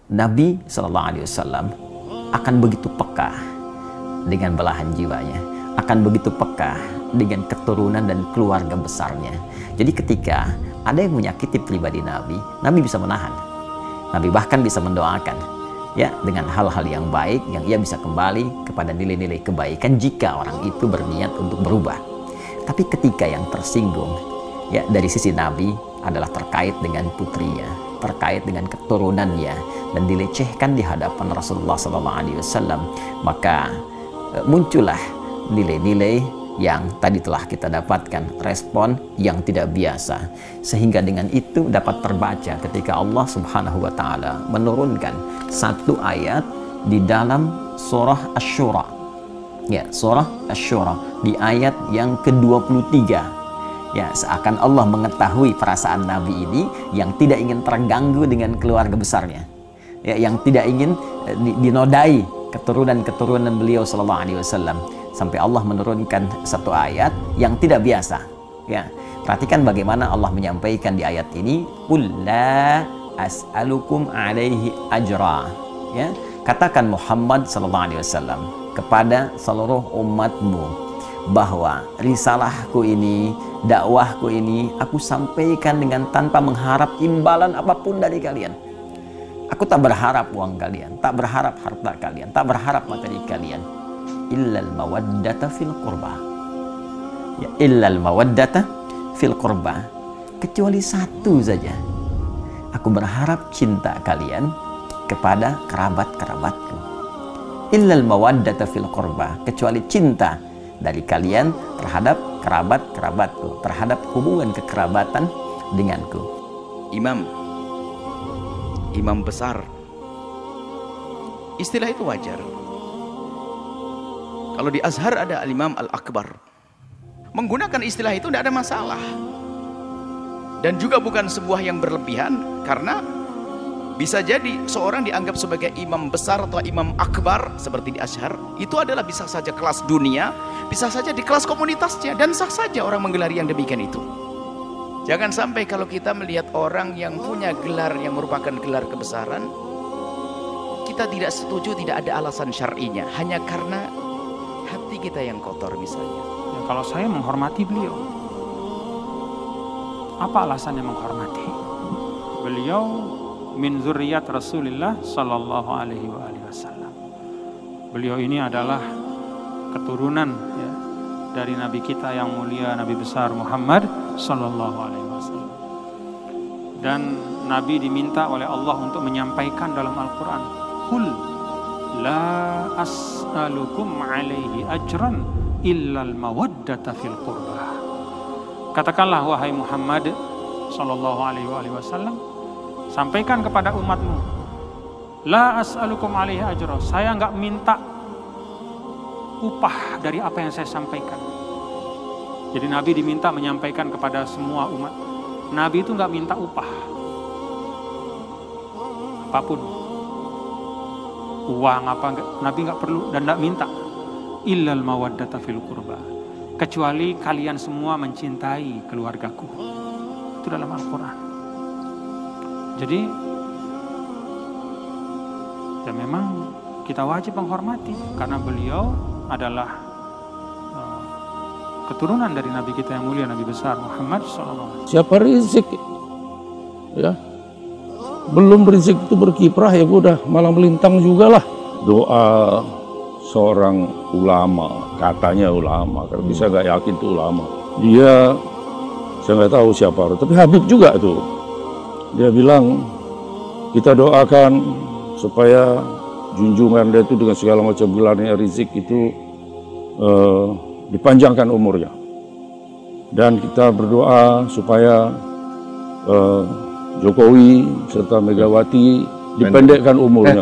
Nabi SAW akan begitu peka dengan belahan jiwanya, akan begitu peka dengan keturunan dan keluarga besarnya. Jadi ketika ada yang menyakiti pribadi Nabi, Nabi bisa menahan. Nabi bahkan bisa mendoakan, ya, dengan hal-hal yang baik yang ia bisa kembali kepada nilai-nilai kebaikan jika orang itu berniat untuk berubah. Tapi ketika yang tersinggung, ya, dari sisi Nabi adalah terkait dengan putrinya, terkait dengan keturunannya, dan dilecehkan di hadapan Rasulullah SAW, maka muncullah nilai-nilai yang tadi telah kita dapatkan, respon yang tidak biasa, sehingga dengan itu dapat terbaca ketika Allah Subhanahu wa Ta'ala menurunkan satu ayat di dalam surah Asy-Syura, ya, surah Asy-Syura di ayat yang ke-23. Ya, seakan Allah mengetahui perasaan Nabi ini yang tidak ingin terganggu dengan keluarga besarnya, ya, yang tidak ingin dinodai keturunan beliau sallallahu alaihi wasallam, sampai Allah menurunkan satu ayat yang tidak biasa. Ya, perhatikan bagaimana Allah menyampaikan di ayat ini, qul la as'alukum alaihi ajra. Ya, katakan Muhammad sallallahu alaihi wasallam kepada seluruh umatmu bahwa risalahku ini, dakwahku ini aku sampaikan dengan tanpa mengharap imbalan apapun dari kalian. Aku tak berharap uang kalian, tak berharap harta kalian, tak berharap materi kalian. Illal mawaddata fil qurba. Ya, illal mawaddata fil qurba. Kecuali satu saja. Aku berharap cinta kalian kepada kerabat-kerabatku. Illal mawaddata fil qurba. Kecuali cinta dari kalian terhadap kerabat-kerabatku, terhadap hubungan kekerabatan denganku. Imam besar, istilah itu wajar. Kalau di Azhar ada Al-Imam Al-Akbar, menggunakan istilah itu tidak ada masalah, dan juga bukan sebuah yang berlebihan, karena bisa jadi seorang dianggap sebagai imam besar atau imam akbar seperti di Azhar, itu adalah bisa saja kelas dunia, bisa saja di kelas komunitasnya, dan sah saja orang menggelari yang demikian itu. Jangan sampai kalau kita melihat orang yang punya gelar yang merupakan gelar kebesaran, kita tidak setuju, tidak ada alasan syar'inya, hanya karena hati kita yang kotor misalnya. Ya, kalau saya menghormati beliau, apa alasannya menghormati? Beliau min zurriyat Rasulullah sallallahu alaihi wasallam. Beliau ini adalah keturunan, ya, dari Nabi kita yang mulia, Nabi besar Muhammad sallallahu alaihi wasallam. Dan Nabi diminta oleh Allah untuk menyampaikan dalam Al-Quran, qul la as'alukum alaihi ajran illal mawaddata fil qurba. Katakanlah wahai Muhammad sallallahu alaihi wasallam, sampaikan kepada umatmu, la as'alukum alaihi ajra, saya enggak minta upah dari apa yang saya sampaikan. Jadi Nabi diminta menyampaikan kepada semua umat. Nabi itu enggak minta upah apapun, uang apa enggak, Nabi enggak perlu dan enggak minta. Illal mawaddata fil qurba, kecuali kalian semua mencintai keluargaku. Itu dalam Al-Quran. Jadi ya memang kita wajib menghormati karena beliau adalah keturunan dari Nabi kita yang mulia, Nabi besar Muhammad SAW. Siapa rizik, ya belum rizik itu berkiprah, ya udah malang melintang juga lah. Doa seorang ulama, katanya ulama, kalau bisa nggak yakin itu ulama. Dia, saya nggak tahu siapa, tapi Habib juga tuh. Dia bilang, kita doakan supaya junjungan dia itu dengan segala macam gelarnya Rizik itu dipanjangkan umurnya. Dan kita berdoa supaya Jokowi serta Megawati dipendekkan umurnya.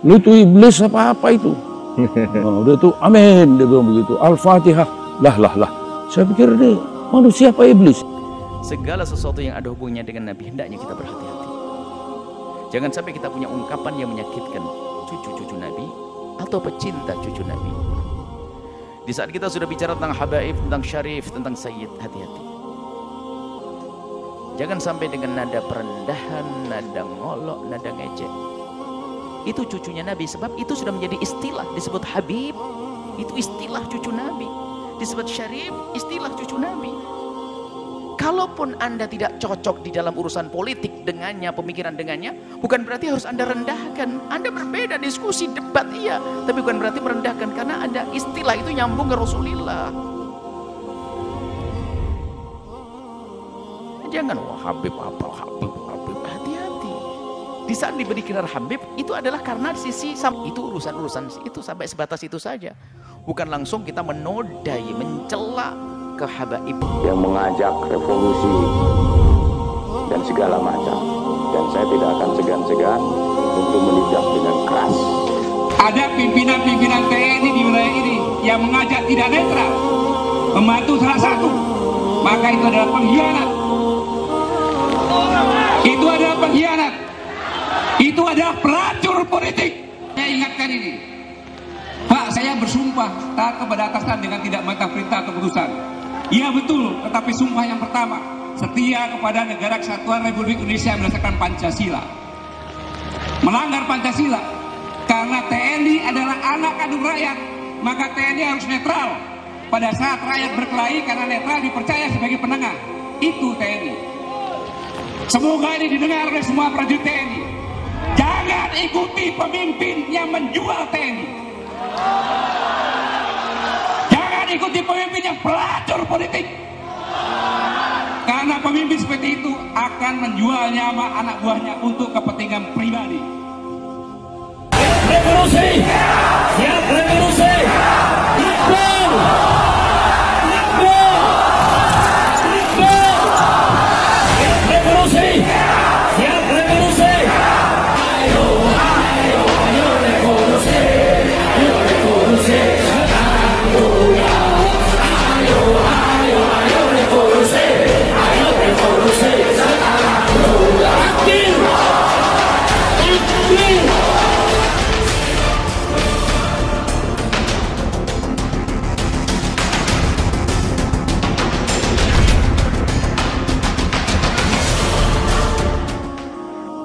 Lu itu iblis apa-apa itu. Nah, udah itu amin, dia bilang begitu. Al-Fatihah. Lah. Saya pikir ini manusia apa iblis? Segala sesuatu yang ada hubungannya dengan Nabi hendaknya kita berhati-hati. Jangan sampai kita punya ungkapan yang menyakitkan cucu-cucu Nabi atau pecinta cucu Nabi. Di saat kita sudah bicara tentang habaib, tentang syarif, tentang sayyid, hati-hati. Jangan sampai dengan nada perendahan, nada ngolok, nada ngejek. itu cucunya Nabi, sebab itu sudah menjadi istilah, disebut Habib, itu istilah cucu Nabi, disebut Syarif, istilah cucu Nabi. Kalaupun Anda tidak cocok di dalam urusan politik dengannya, pemikiran dengannya, bukan berarti harus Anda rendahkan. Anda berbeda, diskusi, debat, iya, tapi bukan berarti merendahkan, karena ada istilah itu nyambung ke Rasulullah. Jangan, wah Habib apa, Habib, hati-hati. Di saat diberi gelar Habib, itu adalah karena sisi, itu urusan-urusan itu sampai sebatas itu saja. Bukan langsung kita menodai, mencela ke habaib yang mengajak revolusi dan segala macam, dan saya tidak akan segan-segan untuk menindak dengan keras. Ada pimpinan-pimpinan TNI di wilayah ini yang mengajak tidak netral, membantu salah satu, maka itu adalah pengkhianat. Itu adalah pengkhianat. Itu adalah pelacur politik. Saya ingatkan ini, Pak, saya bersumpah taat kepada atasan dengan tidak memantah perintah atau keputusan. Iya betul, tetapi sumpah yang pertama, setia kepada negara kesatuan Republik Indonesia berdasarkan Pancasila. Melanggar Pancasila, karena TNI adalah anak kandung rakyat, maka TNI harus netral. Pada saat rakyat berkelahi, karena netral dipercaya sebagai penengah. Itu TNI. Semoga ini didengar oleh semua prajurit TNI. Jangan ikuti pemimpin yang menjual TNI. Ikuti pemimpin yang pelacur politik, karena pemimpin seperti itu akan menjual nyawa anak buahnya untuk kepentingan pribadi. Revolusi, siap revolusi, Akbar, revolusi, siap revolusi. Ayo revolusi, revolusi.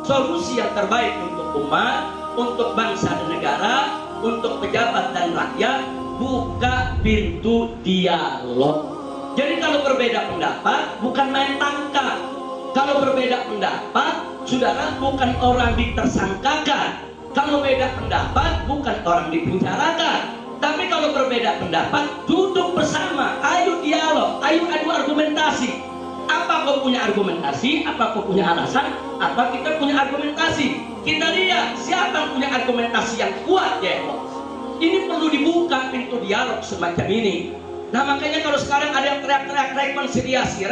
Solusi yang terbaik untuk umat, untuk bangsa dan negara, untuk pejabat dan rakyat, buka pintu dialog. Jadi kalau berbeda pendapat bukan main tangkap. Kalau berbeda pendapat, saudara, bukan orang ditersangkakan. Kalau beda pendapat bukan orang dipenjarakan. Tapi kalau berbeda pendapat, duduk bersama, ayo dialog, ayo adu argumentasi. Apa kau punya argumentasi? Apa kau punya alasan? Apa kita punya argumentasi? Kita lihat siapa yang punya argumentasi yang kuat, ya. Ini perlu dibuka pintu dialog semacam ini. Nah makanya kalau sekarang ada yang teriak-teriak rekonsiliasi,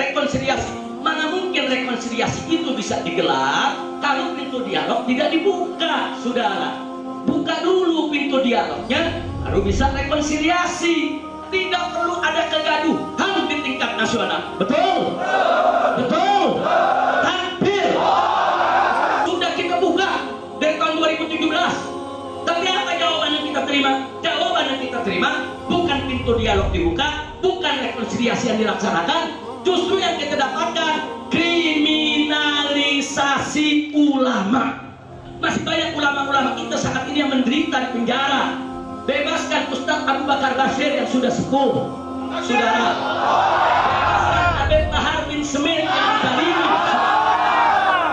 mana mungkin rekonsiliasi itu bisa digelar kalau pintu dialog tidak dibuka, saudara. Buka dulu pintu dialognya, baru bisa rekonsiliasi. Tidak perlu ada kegaduhan di tingkat nasional. Betul? Betul? Takbir. Sudah kita buka dari tahun 2017. Tapi apa jawaban yang kita terima? Jawaban yang kita terima bukan pintu dialog dibuka, bukan rekonsiliasi yang dilaksanakan. Justru yang kita dapatkan kriminalisasi ulama. Masih banyak ulama-ulama kita saat ini yang menderita di penjara. Bebaskan Ustadz Abu Bakar Bashir yang sudah sepuh, saudara. Bebaskan Habib Bahar bin Smith yang sudah lima.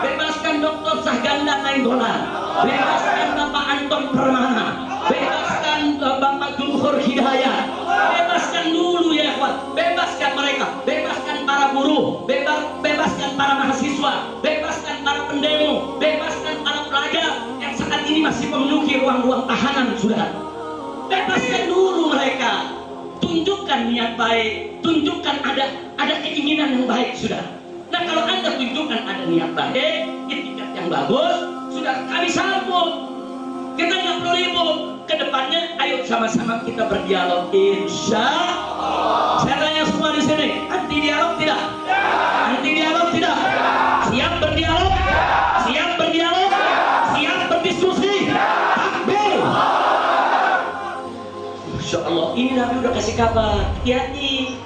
Bebaskan Dr. Sahganda Nainggolan. Bebaskan Bapak Anton Permana. Bebaskan Bapak Jumhur Hidayat. Bebaskan dulu ya kawan. Bebaskan mereka. Bebaskan para buruh. Bebaskan para mahasiswa. Bebaskan para pendemo. Bebaskan para pelajar yang saat ini masih memenuhi ruang-ruang tahanan, saudara. Bebaskan dulu mereka, tunjukkan niat baik, tunjukkan ada keinginan yang baik, sudah. Nah kalau Anda tunjukkan ada niat baik, etikat yang bagus, sudah kami sambut. Kita nggak perlu ribut. Kedepannya, ayo sama-sama kita berdialog, insya Allah. Saya tanya semua di sini, anti dialog tidak? Anti dialog tidak? Siap berdialog? Siap berdialog? Siap berdiskusi? Takbir! Insya Allah, ini Nabi udah kasih kabar, hati-hati,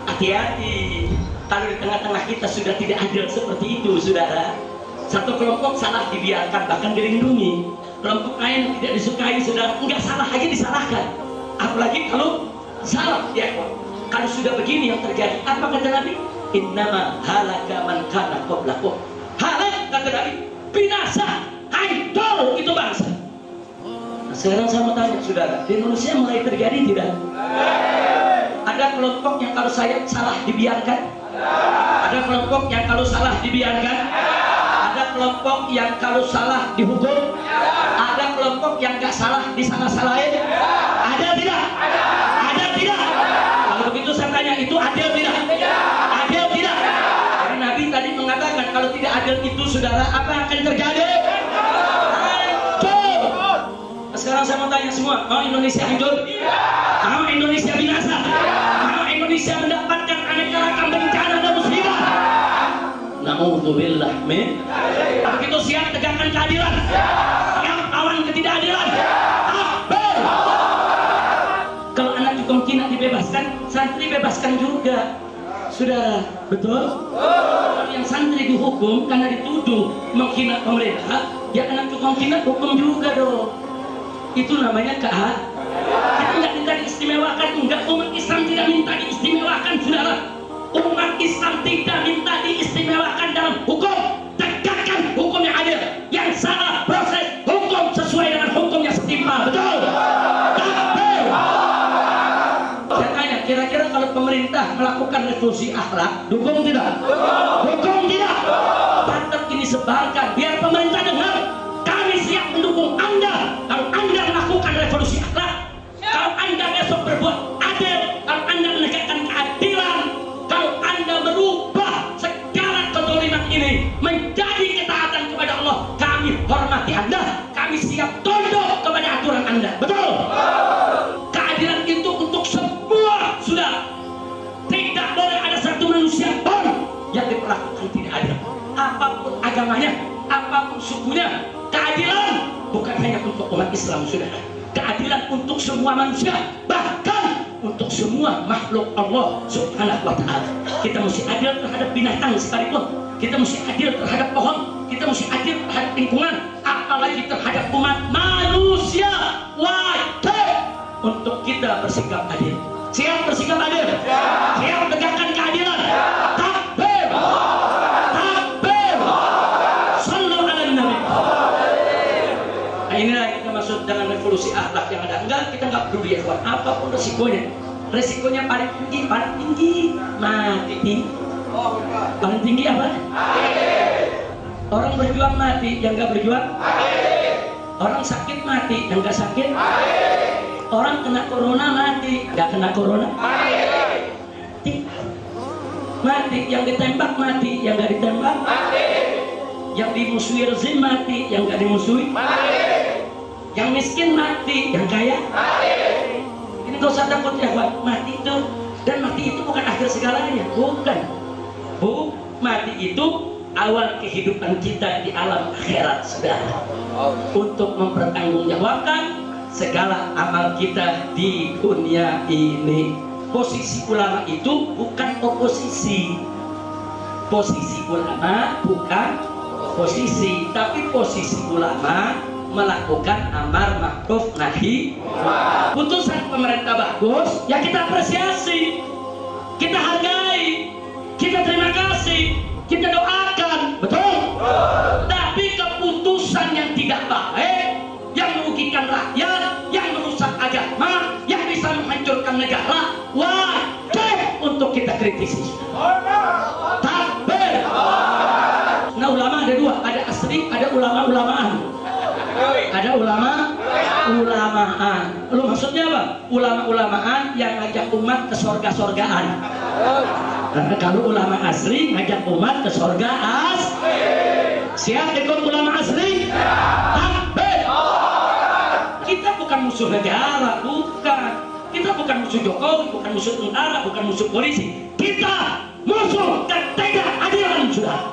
hati-hati. Kalau di tengah-tengah kita sudah tidak adil seperti itu, saudara. Satu kelompok salah dibiarkan, bahkan dilindungi. kelompok lain tidak disukai, saudara, enggak salah aja disalahkan. Apalagi kalau salah ya. Kalau sudah begini yang terjadi, apa kata Nabi? Innama halaka man kana qablakum. Halak kata Nabi, binasa, hancur itu bangsa. Nah, sekarang saya mau tanya saudara, di Indonesia mulai terjadi tidak? Ada kelompok yang kalau saya salah dibiarkan? Ada kelompok yang kalau salah dibiarkan? Ada kelompok yang kalau salah dihukum? Ada kelompok yang gak salah disalah-salahin? Ada tidak? Ada tidak? Kalau begitu saya tanya, itu adil tidak? Adil tidak? Jadi Nabi tadi mengatakan kalau tidak adil itu saudara, apa yang akan terjadi? Hancur. Sekarang saya mau tanya semua, mau Indonesia hancur? Mau Indonesia binasa? Mau Indonesia mendapatkan aneka ragam bencana dan musibah? Na'udzubillah min. Begitu siap tegakkan keadilan, siap lawan ketidakadilan. Takbir. Kalau anak hukum kina dibebaskan, santri bebaskan juga. Saudara, betul? Kalau yang santri dihukum karena dituduh menghina pemerintah, ya anak hukum kina hukum juga dong. Itu namanya keadilan. Kita nggak minta diistimewakan, enggak. Umat Islam tidak minta diistimewakan, saudara. Umat Islam tidak minta diistimewakan dalam hukum. Tegakkan hukum yang adil, yang salah proses hukum sesuai dengan hukum yang setimpal. Betul? Takbir. Saya tanya, kira-kira kalau pemerintah melakukan revolusi akhlak, dukung tidak? Dukung tidak? Tetap ini sebarkan, biar pemerintah dengar. Kami siap mendukung Anda kalau Anda melakukan revolusi akhlak. Kalau Anda besok berbuat adil, kalau Anda menegakkan keadilan, kalau Anda merubah segala kezaliman ini menjadi ketaatan kepada Allah, kami hormati Anda, kami siap tunduk kepada aturan Anda. Betul? Keadilan itu untuk semua, sudah. Tidak boleh ada satu manusia pun yang diperlakukan tidak adil. Apapun agamanya, apapun sukunya, keadilan bukan hanya untuk umat Islam, saudara. Keadilan untuk semua manusia, bahkan untuk semua makhluk Allah Subhanahu wa Ta'ala. Kita mesti adil terhadap binatang sekalipun, kita mesti adil terhadap pohon, kita mesti adil terhadap lingkungan, apalagi terhadap umat manusia. Wajib untuk kita bersikap adil. Siap bersikap adil? Siap tegakkan keadilan? Takbir! Takbir! Sallu ala Nabi. Nah, inilah kita maksud dengan revolusi akhlak yang ada. Enggak, kita nggak peduli ya kawan, apapun resikonya. Resikonya paling tinggi mati. Paling tinggi apa? Orang berjuang mati, yang nggak berjuang orang sakit mati, yang nggak sakit orang kena corona mati, nggak kena corona mati, yang ditembak mati, yang nggak ditembak yang dimusuhi rezim mati, yang nggak dimusuhi yang miskin mati, yang kaya ini nggak usah takut ya buat mati itu. Dan mati itu bukan akhir segalanya, bukan. Mati itu awal kehidupan kita di alam akhirat, saudara. Untuk mempertanggungjawabkan segala amal kita di dunia ini. Posisi ulama itu bukan oposisi. Posisi ulama bukan oposisi, tapi posisi ulama melakukan amar ma'ruf nahi. Putusan pemerintah bagus, ya kita apresiasi, kita hargai, kita terima kasih, kita doakan, betul? Tapi keputusan yang tidak baik, yang merugikan rakyat, yang merusak agama, yang bisa menghancurkan negara, wajib untuk kita kritisi. Takbir. Nah, ulama ada dua, ada asli, ada ulama-ulamaan. Ada ulama-ulamaan. Lu maksudnya apa? Ulama-ulamaan yang ngajak umat ke sorga-sorgaan. Karena kalau ulama asli ngajak umat ke sorga asli. Siap ikut ulama asli? Takbir. Kita bukan musuh negara, bukan. Kita bukan musuh Jokowi, bukan musuh tentara, bukan musuh polisi. Kita musuh ketidakadilan, sudah.